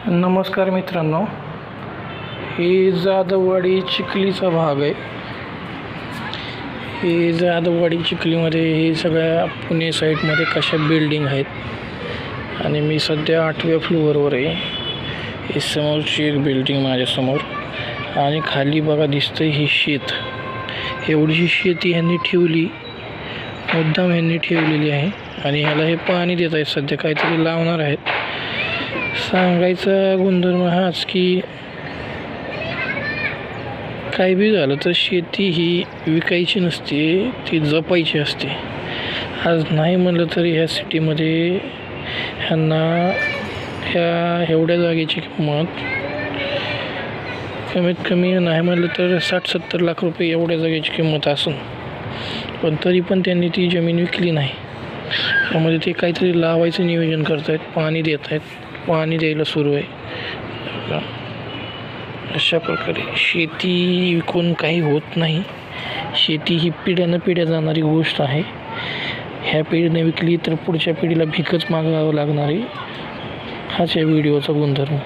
नमस्कार मित्रांनो, ही जाधववाडी चिखलीचा भाग आहे। ही जाधववाडी चिखलीमध्ये हे सगळ्या पुणे साईडमध्ये कशा बिल्डिंग आहेत आणि मी सध्या 8व्या फ्लोअरवर आहे। ही समोरची एक बिल्डिंग माझ्यासमोर आणि खाली बघा दिसतंय ही शेत। एवढीशी शेती ह्यांनी ठेवली, मुद्दाम ह्यांनी ठेवलेली आहे आणि ह्याला हे पाणी देत आहेत। सध्या काहीतरी लावणार आहेत। सांगायचा गुणधर्म हाच की काही बी झालं तर शेती ही विकायची नसते, ती जपायची असते। आज नाही म्हणलं तरी ह्या सिटीमध्ये ह्यांना ह्या एवढ्या जागेची किंमत कमीत कमी नाही म्हणलं तर 60-70 लाख रुपये एवढ्या जागेची किंमत असून पण तरी पण त्यांनी ती जमीन विकली नाही। त्यामध्ये ते काहीतरी लावायचं नियोजन करत आहेत, पाणी देत आहेत, पाणी द्यायला सुरू आहे। अशा प्रकारे शेती विकून काही होत नाही। शेती ही पिढ्यानं पिढ्या जाणारी गोष्ट आहे। ह्या पिढीने विकली तर पुढच्या पिढीला भीकच मागावं लागणार आहे। हाच या व्हिडिओचा गुणधर्म।